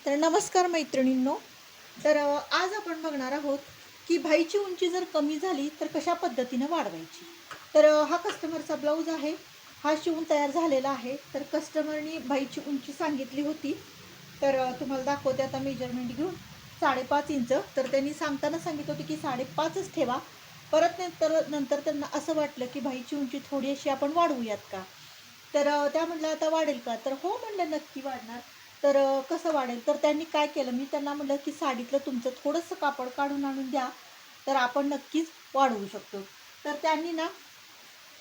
तर नमस्कार मैत्रिणींनो. आज आपण बघणार आहोत की भाईची उंची जर कमी झाली तर कशा पद्धतीने वाढवायची. हा कस्टमरचा ब्लाऊज आहे. हा शिवून तयार झालेला आहे. तर कस्टमरनी भाईची उंची सांगितली होती. तुम्हाला दाखवते आता मेजरमेंट घेऊन. 5.5 इंच. तर त्यांनी सांगताना सांगितलं होतं की 5.5च ठेवा. परत नंतर त्यांना असं वाटलं की भाईची उंची थोडी अशी आपण वाढवूयात का. त्या म्हटल्या आता वाढेल का. तर हो म्हटलं नक्की वाढणार. कसं वाढेल. तर त्यांनी काय केलं, मी त्यांना म्हटलं की साडीतलं तुमचं थोडंसं कापड काढून आणून द्या, तर आपण नक्कीच वाढवू शकतो. तर त्यांनी ना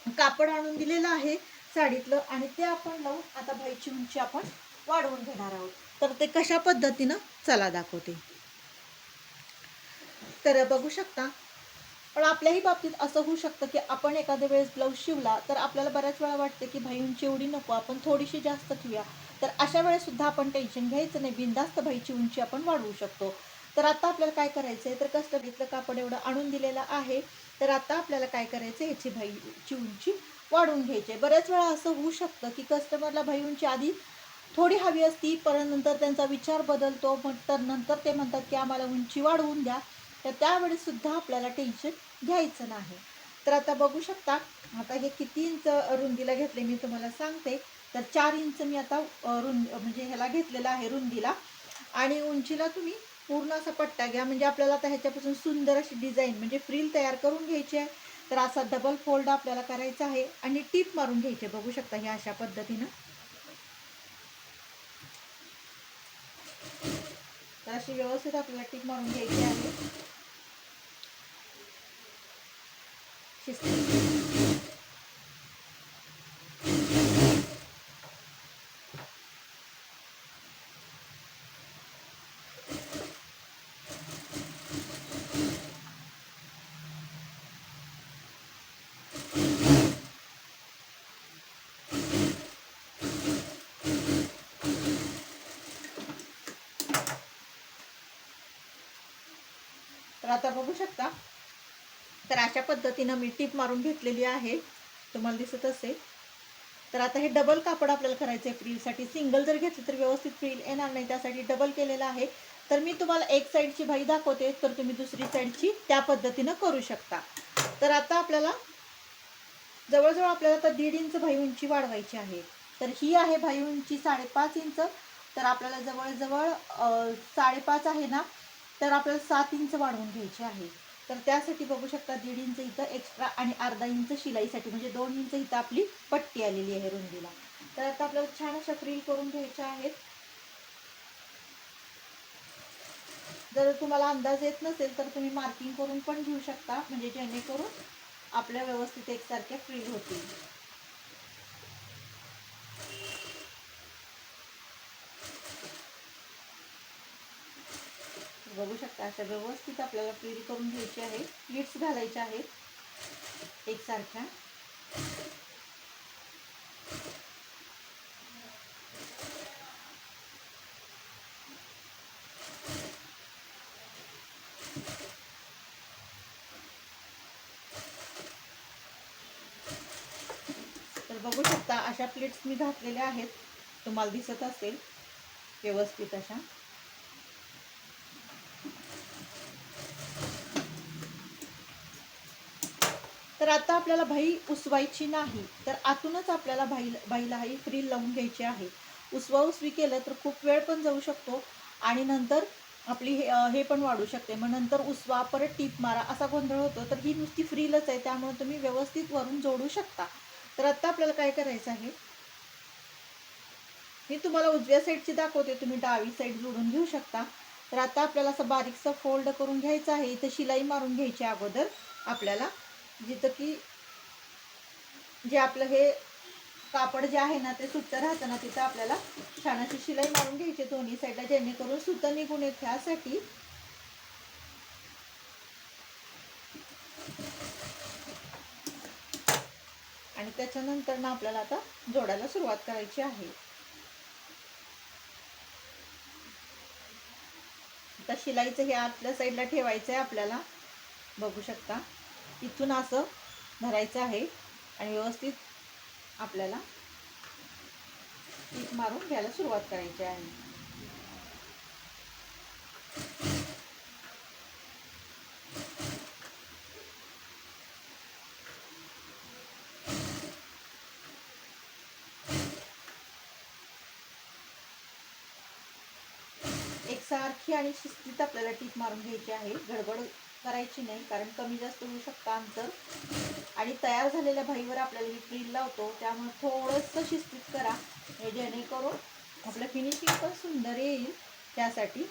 कापड आणून दिलेलं आहे साडीतलं, आणि ते आपण लावून आता भाईची उंची आपण वाढवून घेणार आहोत. तर ते कशा पद्धतीनं चला दाखवते. बघू शकता. पण आपल्याही बाबतीत असं होऊ शकतं की आपण एखाद्या वेळेस ब्लाऊज शिवला तर आपल्याला बऱ्याच वेळा वाटते की भाई उंची एवढी नको, आपण थोडीशी जास्त ठेवूया. तर अशा वेळेस सुद्धा आपण टेन्शन घ्यायचं नाही, बिनधास्त भाईची उंची आपण वाढवू शकतो. तर आता आपल्याला काय करायचं आहे, तर कस्टमरचं कापड एवढं आणून दिलेलं आहे. तर आता आपल्याला काय करायचं आहे, ह्याची भाईची उंची वाढवून घ्यायची आहे. बऱ्याच वेळा असं होऊ शकतं की कस्टमरला भाई उंची आधी थोडी हवी असती, परंतु नंतर त्यांचा विचार बदलतो. मग तर नंतर ते म्हणतात की आम्हाला उंची वाढवून द्या. तर त्यावेळेस सुद्धा आपल्याला टेन्शन घ्यायचं नाही. तर आता बघू शकता. आता हे किती इंच रुंदीला घेतले मी तुम्हाला सांगते. तर 4 इंच मी आता म्हणजे ह्याला घेतलेला आहे रुंदीला. आणि उंचीला तुम्ही पूर्ण असा पट्टा घ्या, म्हणजे आपल्याला आता ह्याच्यापासून सुंदर अशी डिझाईन म्हणजे फ्रिल तयार करून घ्यायची आहे. तर असा डबल फोल्ड आपल्याला करायचा आहे आणि टीप मारून घ्यायचे. बघू शकता हे अशा पद्धतीनं. तर अशी व्यवस्थित आपल्याला टीप मारून घ्यायची आहे. तर आता बघू शकता. तर अशा पद्धतीनं मी टीप मारून घेतलेली आहे, तुम्हाला दिसत असेल. तर आता हे डबल कापड आपल्याला करायचं आहे फ्रीलसाठी. सिंगल जर घेतली तर व्यवस्थित फ्रील येणार नाही, त्यासाठी डबल केलेलं आहे. तर मी तुम्हाला एक साईडची भाई दाखवते, तर तुम्ही दुसरी साईडची त्या पद्धतीनं करू शकता. तर आता आपल्याला जवळजवळ आपल्याला आता 1.5 इंच भाई उंची वाढवायची आहे. तर ही आहे भाई उंची 5.5 इंच. तर आपल्याला जवळजवळ 5.5 आहे ना, तर आपल्याला 7 इंच वाढवून घ्यायची आहे. तर त्यासाठी बघू शकता 1.5 इंच इथं एक्स्ट्रा आणि अर्धा इंच शिलाईसाठी, म्हणजे 2 इंच इथं आपली पट्टी आलेली आहे रुंदीला. तर आता आपल्याला छान अशा फ्रील करून घ्यायच्या आहेत. जर तुम्हाला अंदाज येत नसेल तर तुम्ही मार्किंग करून पण घेऊ शकता, म्हणजे जेणेकरून आपल्या व्यवस्थित एकसारख्या फ्रील होतील. बघू शकता अशा व्यवस्थित आपल्याला फ्रील करून घ्यायची आहे. प्लीट्स घालायच्या आहेत एकसारख्या. तर बघू शकता अशा प्लेट्स मी घातलेल्या आहेत, तुम्हाला दिसत असेल व्यवस्थित अशा. तर आता आपल्याला भाई उसवायची नाही, तर आतूनच आपल्याला बाईला ही फ्रील लावून घ्यायची आहे. उसवा उसवी केलं तर खूप वेळ पण जाऊ शकतो, आणि नंतर आपली हे पण वाढू शकते. मग नंतर उसवा परत टीप मारा असा गोंधळ होतो. तर ही नुसती फ्रीलच आहे, त्यामुळे तुम्ही व्यवस्थित वरून जोडू शकता. तर आता आपल्याला काय करायचं आहे, मी तुम्हाला उजव्या साईडची दाखवते, तुम्ही डावी साईड जोडून घेऊ शकता. तर आता आपल्याला असं बारीकसा फोल्ड करून घ्यायचं आहे. इथं शिलाई मारून घ्यायची अगोदर आपल्याला, जिथं की जे आपलं हे कापड जे आहे ना ते सुट्टं राहतं ना, तिथं आपल्याला छान अशी शिलाई मारून घ्यायची दोन्ही साईडला, जेणेकरून सुतं निघून येत ह्यासाठी. आणि त्याच्यानंतर ना आपल्याला आता जोडायला सुरुवात करायची आहे. आता शिलाईचं हे आतल्या साईडला ठेवायचं आहे आपल्याला. बघू शकता इथून असं धरायचं आहे आणि व्यवस्थित आपल्याला टीप मारून घ्यायला सुरुवात करायची आहे. एकसारखी आणि शिस्तीत आपल्याला टीप मारून घ्यायची आहे. गडबड करायची नाही, कारण कमी जास्त होऊ शकतं अंतर. आणि तयार झालेल्या भाईवर आपल्याला ही फ्रील लावतो, त्यामुळे थोडंसं शिस्तीत करा, जेणेकरून आपलं फिनिशिंग पण सुंदर येईल. त्यासाठी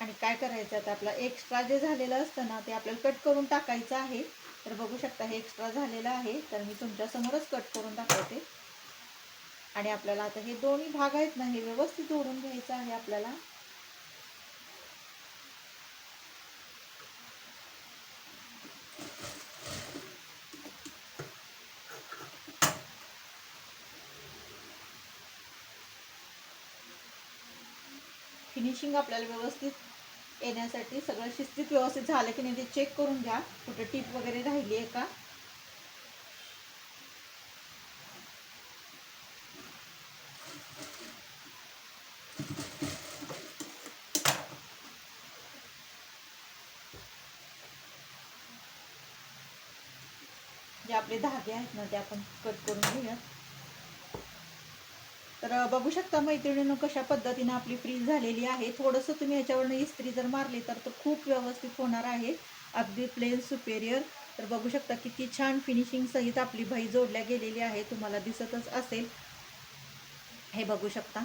आणि काय करायचं आता, आपला एक्स्ट्रा जे झालेलं असतं ना ते आपल्याला कट करून टाकायचं आहे. तर बघू शकता हे एक्स्ट्रा झालेलं आहे, तर मी तुमच्यासमोरच कट करून दाखवते. आणि आपल्याला आता हे दोन्ही भाग आहेत ना हे व्यवस्थित जोडून घ्यायचं आहे आपल्याला. फिनिशिंग आपल्याला व्यवस्थित येण्यासाठी सगळं शिस्तीत व्यवस्थित झालं की नाही ते चेक करून घ्या, कुठं टीप वगैरे राहिली आहे का. जे आपले धागे आहेत ना ते आपण कट करून घेऊया. तर बघू शकता मैत्रिणींनो कशा पद्धतीने आपली फ्रीज झालेली आहे. थोडंसं तुम्ही ह्याच्यावरनं इस्त्री जर मारली तर तो खूप व्यवस्थित होणार आहे, अगदी प्लेन सुपेरियर. तर बघू शकता किती छान फिनिशिंग सहित आपली बाही जोडल्या गेलेली आहे, तुम्हाला दिसतच असेल. हे बघू शकता,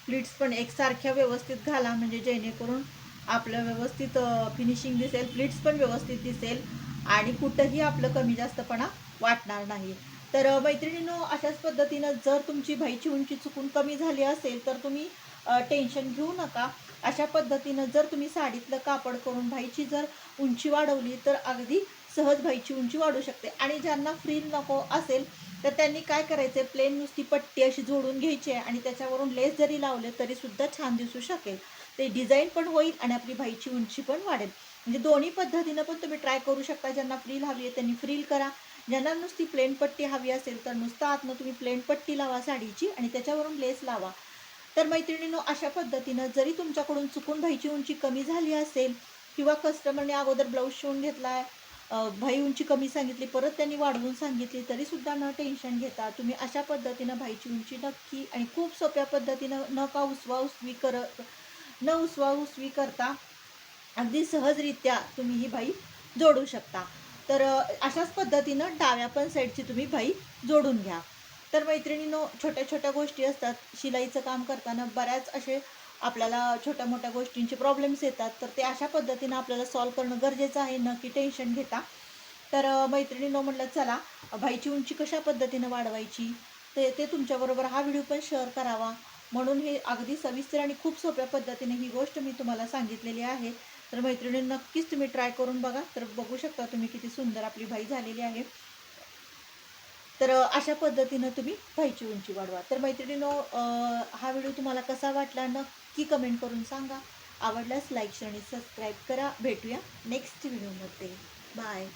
प्लीट्स पण एकसारख्या व्यवस्थित घाला, म्हणजे जेणेकरून आपलं व्यवस्थित फिनिशिंग दिसेल, प्लीट्स पण व्यवस्थित दिसेल आणि कुठंही आपलं कमी जास्तपणा वाटणार नाही. तर मैत्रिणींनो अशाच पद्धतीनं जर तुमची बाहीची उंची चुकून कमी झाली असेल तर तुम्ही टेन्शन घेऊ नका. अशा पद्धतीनं जर तुम्ही साडीतलं कापड करून बाहीची जर उंची वाढवली तर अगदी सहज बाहीची उंची वाढू शकते. आणि ज्यांना फ्रील नको असेल तर त्यांनी काय करायचं, प्लेन नुसती पट्टी अशी जोडून घ्यायची आहे आणि त्याच्यावरून लेस जरी लावले तरी सुद्धा छान दिसू शकेल. ते डिझाईन पण होईल आणि आपली बाहीची उंची पण वाढेल. म्हणजे दोन्ही पद्धतीनं पण तुम्ही ट्राय करू शकता. ज्यांना फ्रील हवी आहे त्यांनी फ्रील करा, ज्यांना नुसती प्लेन पट्टी हवी असेल तर नुसतं आतनं तुम्ही प्लेन पट्टी लावा साडीची आणि त्याच्यावरून लेस लावा. तर मैत्रिणींनो अशा पद्धतीनं जरी तुमच्याकडून चुकून बाहीची उंची कमी झाली असेल किंवा कस्टमरने अगोदर ब्लाऊज शिवून घेतलाय, बाही उंची कमी सांगितली, परत त्यांनी वाढवून सांगितली, तरीसुद्धा न टेन्शन घेता तुम्ही अशा पद्धतीनं बाहीची उंची नक्की आणि खूप सोप्या पद्धतीनं न उसवा उसवी करता अगदी सहजरित्या तुम्ही ही बाही जोडू शकता. तर अशाच पद्धतीनं डाव्या पण साईडची तुम्ही बाही जोडून घ्या. तर मैत्रिणींनो छोट्या छोट्या गोष्टी असतात, शिलाईचं काम करताना बऱ्याच असे आपल्याला छोट्या मोठ्या गोष्टींचे प्रॉब्लेम्स येतात, तर ते अशा पद्धतीनं आपल्याला सॉल्व करणं गरजेचं आहे, न की टेन्शन घेता. तर मैत्रिणींनो म्हटलं चला बाहीची उंची कशा पद्धतीनं वाढवायची ते ते तुमच्याबरोबर हा व्हिडिओ पण शेअर करावा, म्हणून हे अगदी सविस्तर आणि खूप सोप्या पद्धतीने ही गोष्ट मी तुम्हाला सांगितलेली आहे. तर मैत्रिणींनो नक्कीच तुम्ही ट्राय करून बघा. तर बघू शकता तुम्ही किती सुंदर आपली बाही झालेली आहे. तर अशा पद्धतीनं तुम्ही बाहीची उंची वाढवा. तर मैत्रिणींनो हा व्हिडिओ तुम्हाला कसा वाटला नक्की कमेंट करून सांगा. आवडल्यास लाईक शेअर आणि सबस्क्राईब करा. भेटूया नेक्स्ट व्हिडिओमध्ये. बाय.